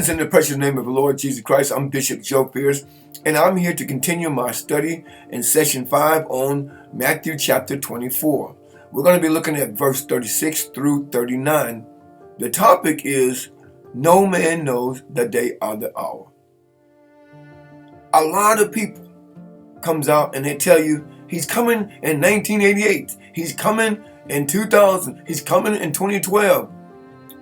Greetings in the precious name of the Lord Jesus Christ. I'm Bishop Joe Pierce, and I'm here to continue my study in session 5 on Matthew chapter 24. We're going to be looking at verse 36 through 39. The topic is, no man knows the day or the hour. A lot of people comes out and they tell you he's coming in 1988, he's coming in 2000, he's coming in 2012.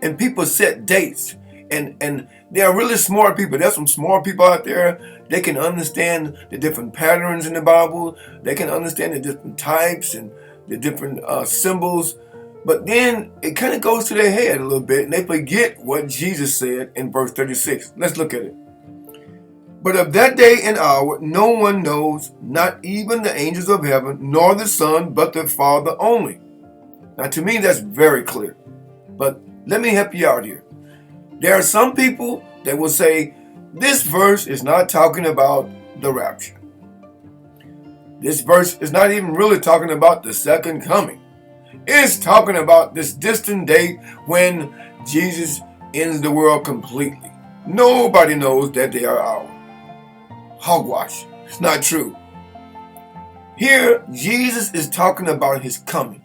And people set dates, and they are really smart people. There's some smart people out there. They can understand the different patterns in the Bible. They can understand the different types and the different symbols. But then it kind of goes to their head a little bit, and they forget what Jesus said in verse 36. Let's look at it. But of that day and hour no one knows, not even the angels of heaven, nor the Son, but the Father only. Now to me that's very clear. But let me help you out here. There are some people that will say, this verse is not talking about the rapture. This verse is not even really talking about the second coming. It's talking about this distant date when Jesus ends the world completely. Nobody knows that day or hour. Hogwash. It's not true. Here, Jesus is talking about his coming.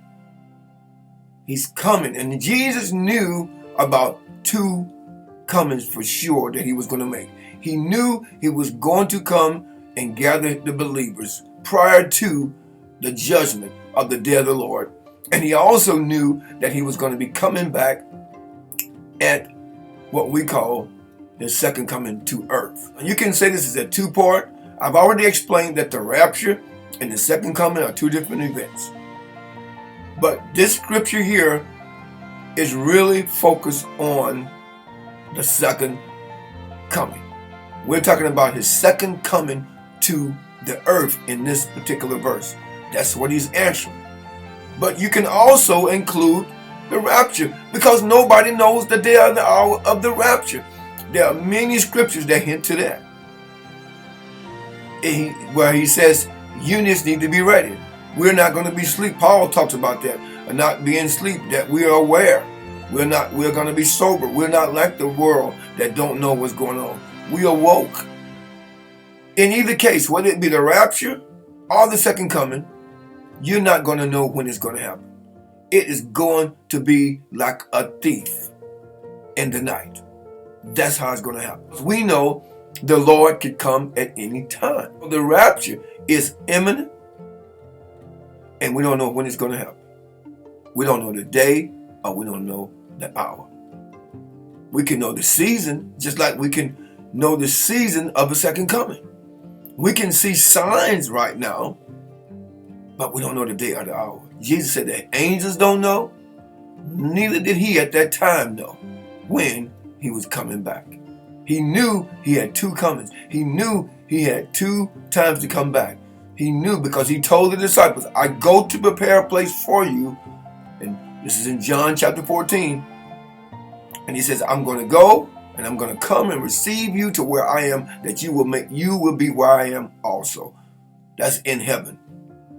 He's coming, and Jesus knew about two comings for sure that he was going to make. He knew he was going to come and gather the believers prior to the judgment of the day of the Lord. And he also knew that he was going to be coming back at what we call his second coming to earth. And you can say this is a two-part. I've already explained that the rapture and the second coming are two different events. But this scripture here is really focused on the second coming. We're talking about his second coming to the earth in this particular verse. That's what he's answering. But you can also include the rapture, because nobody knows the day or the hour of the rapture. There are many scriptures that hint to that. Where he says units need to be ready. We're not going to be asleep. Paul talks about that. And not being asleep, that we are aware. We're going to be sober. We're not like the world that don't know what's going on. We are woke. In either case, whether it be the rapture or the second coming, you're not going to know when it's going to happen. It is going to be like a thief in the night. That's how it's going to happen. We know the Lord could come at any time. The rapture is imminent, and we don't know when it's going to happen. We don't know the day, or we don't know the hour. We can know the season, just like we can know the season of the second coming. We can see signs right now, but we don't know the day or the hour. Jesus said that angels don't know, neither did he at that time know when he was coming back. He knew he had two comings. He knew he had two times to come back. He knew because he told the disciples, I go to prepare a place for you. And this is in John chapter 14. And he says, I'm going to go and I'm going to come and receive you to where I am, that you will be where I am also. That's in heaven.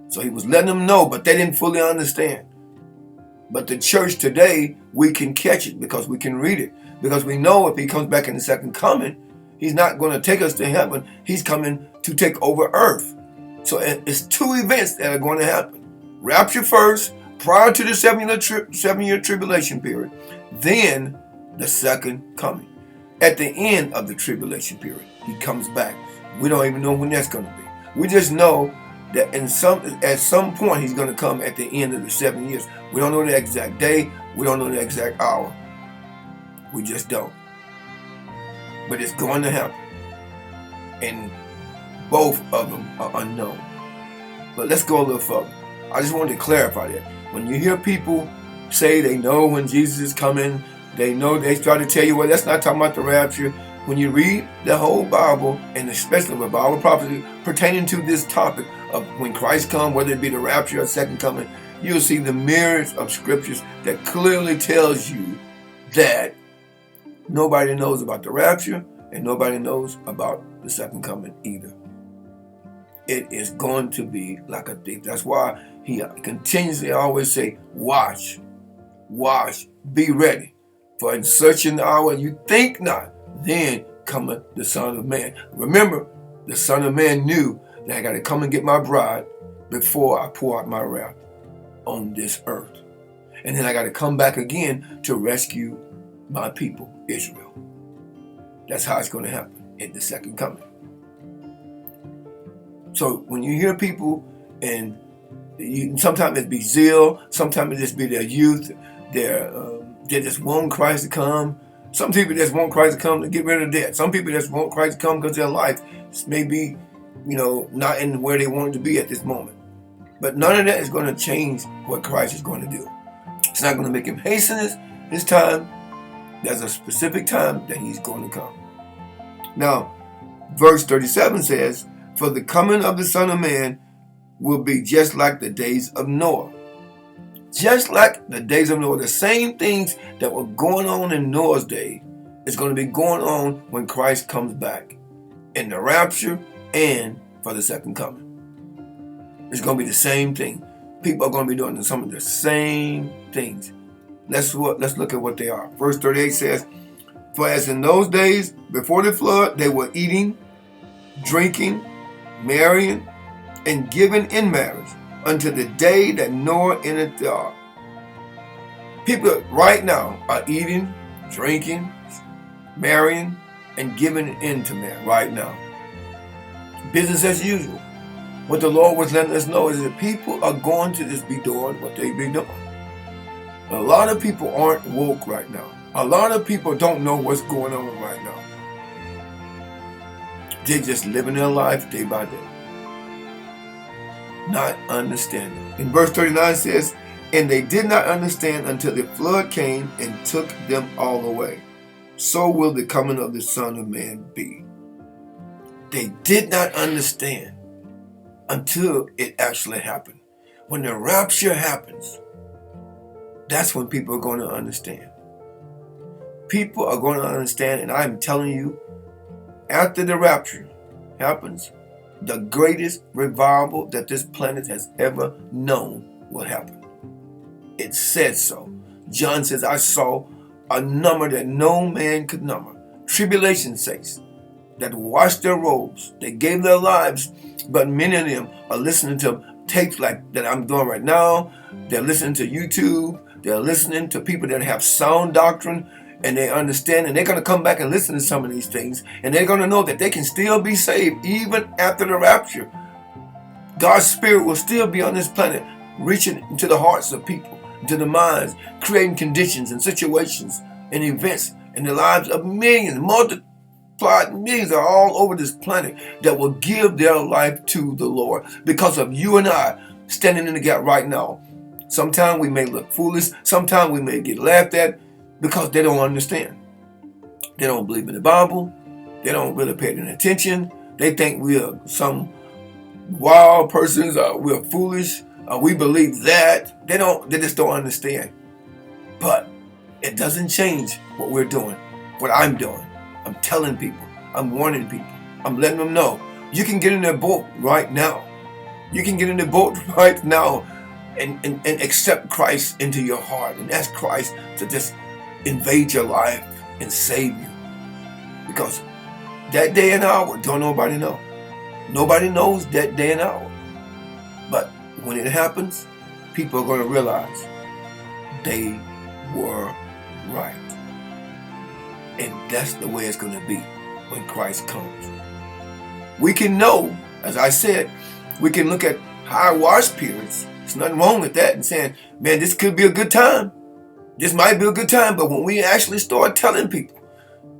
So he was letting them know, but they didn't fully understand. But the church today, we can catch it because we can read it. Because we know if he comes back in the second coming, he's not going to take us to heaven. He's coming to take over earth. So it's two events that are going to happen. Rapture first, prior to the 7-year tribulation period. Then the second coming. At the end of the tribulation period, he comes back. We don't even know when that's going to be. We just know that at some point he's going to come at the end of the 7 years. We don't know the exact day. We don't know the exact hour. We just don't. But it's going to happen. And both of them are unknown. But let's go a little further. I just wanted to clarify that. When you hear people say they know when Jesus is coming, they try to tell you, well, that's not talking about the rapture. When you read the whole Bible, and especially the Bible prophecy pertaining to this topic of when Christ comes, whether it be the rapture or second coming, you'll see the myriads of scriptures that clearly tells you that nobody knows about the rapture and nobody knows about the second coming either. It is going to be like a thief. That's why he continuously always say, watch, be ready. For in such an hour you think not, then cometh the Son of Man. Remember, the Son of Man knew that I got to come and get my bride before I pour out my wrath on this earth. And then I got to come back again to rescue my people, Israel. That's how it's going to happen in the second coming. So when you hear people, and sometimes it be zeal, sometimes it just be their youth, they just want Christ to come. Some people just want Christ to come to get rid of debt. Some people just want Christ to come because their life may be, not in where they want it to be at this moment. But none of that is going to change what Christ is going to do. It's not going to make him hasten his time. There's a specific time that he's going to come. Now, verse 37 says, "For the coming of the Son of Man will be just like the days of Noah." Just like the days of Noah, the same things that were going on in Noah's day is going to be going on when Christ comes back in the rapture and for the second coming. It's going to be the same thing. People are going to be doing some of the same things. Let's look at what they are. Verse 38 says, "For as in those days before the flood, they were eating, drinking, marrying, and giving in marriage until the day that Noah entered the ark." People right now are eating, drinking, marrying, and giving in to man right now. Business as usual. What the Lord was letting us know is that people are going to just be doing what they be doing. A lot of people aren't woke right now. A lot of people don't know what's going on right now. They're just living their life day by day, not understanding. In verse 39 says, "And they did not understand until the flood came and took them all away. So will the coming of the Son of Man be." They did not understand until it actually happened. When the rapture happens, that's when people are going to understand. People are going to understand, and I'm telling you, after the rapture happens, the greatest revival that this planet has ever known will happen. It said so. John says, "I saw a number that no man could number. Tribulation saints that washed their robes, they gave their lives, but many of them are listening to tapes like that I'm doing right now. They're listening to YouTube. They're listening to people that have sound doctrine, and they understand, and they're going to come back and listen to some of these things, and they're going to know that they can still be saved even after the rapture. God's Spirit will still be on this planet, reaching into the hearts of people, into the minds, creating conditions and situations and events in the lives of millions, multiplied millions are all over this planet that will give their life to the Lord because of you and I standing in the gap right now. Sometimes we may look foolish. Sometimes we may get laughed at because they don't understand. They don't believe in the Bible. They don't really pay any attention. They think we are some wild persons. We're foolish. We believe that. They just don't understand. But it doesn't change what we're doing, what I'm doing. I'm telling people. I'm warning people. I'm letting them know. You can get in their boat right now. You can get in the boat right now and accept Christ into your heart and ask Christ to just invade your life and save you. Because that day and hour, don't nobody know. Nobody knows that day and hour. But when it happens, people are going to realize they were right. And that's the way it's going to be when Christ comes. We can know, as I said, we can look at high wash periods. There's nothing wrong with that and saying, man, this could be a good time. This might be a good time. But when we actually start telling people,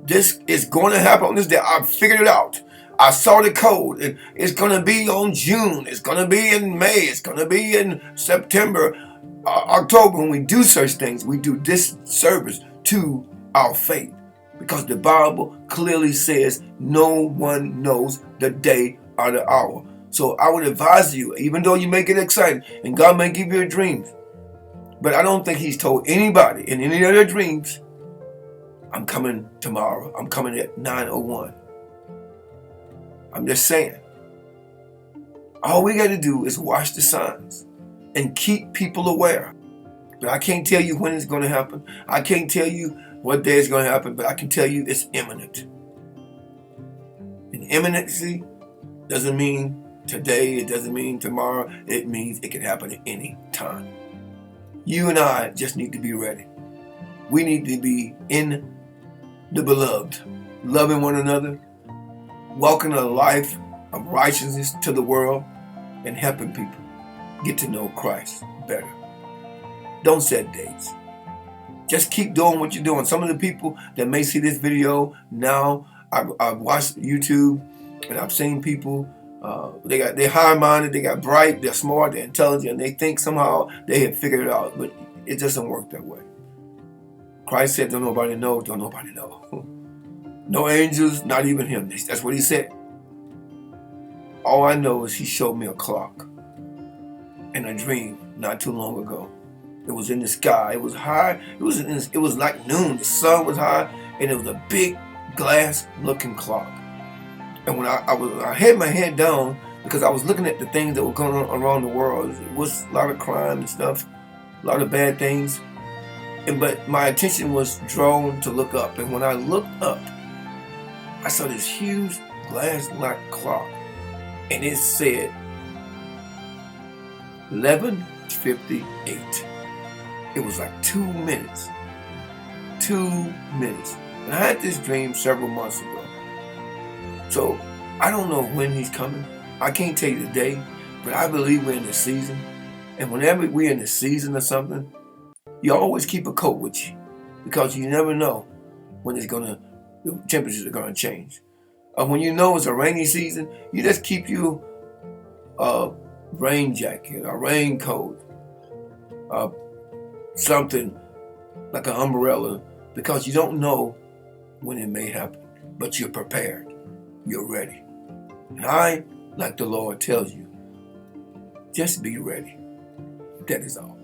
this is going to happen on this day, I figured it out. I saw the code. And it's going to be on June. It's going to be in May. It's going to be in September, October. When we do such things, we do disservice to our faith. Because the Bible clearly says no one knows the day or the hour. So I would advise you, even though you may get excited and God may give you a dream, but I don't think he's told anybody in any of their dreams, I'm coming tomorrow. I'm coming at 9:01. I'm just saying. All we got to do is watch the signs and keep people aware. But I can't tell you when it's going to happen. I can't tell you what day is going to happen, but I can tell you it's imminent. And imminency doesn't mean today, it doesn't mean tomorrow, it means it can happen at any time. You and I just need to be ready. We need to be in the beloved, loving one another, walking a life of righteousness to the world, and helping people get to know Christ better. Don't set dates. Just keep doing what you're doing. Some of the people that may see this video now, I've watched YouTube and I've seen people, they're high-minded, they got bright, they're smart, they're intelligent, and they think somehow they have figured it out, but it doesn't work that way. Christ said, don't nobody know, don't nobody know. No angels, not even him. That's what he said. All I know is he showed me a clock in a dream not too long ago. It was in the sky. It was high. It was like noon. The sun was high, and it was a big glass-looking clock. And when I had my head down because I was looking at the things that were going on around the world. It was a lot of crime and stuff, a lot of bad things. But my attention was drawn to look up. And when I looked up, I saw this huge glass-like clock, and it said 11:58. It was like 2 minutes. 2 minutes. And I had this dream several months ago. So I don't know when he's coming. I can't tell you the day, but I believe we're in the season. And whenever we're in the season or something, you always keep a coat with you, because you never know when the temperatures are gonna change. When you know it's a rainy season, you just keep you a rain jacket, a raincoat, something like an umbrella, because you don't know when it may happen, but you're prepared, you're ready. And I, like the Lord tells you, just be ready. That is all.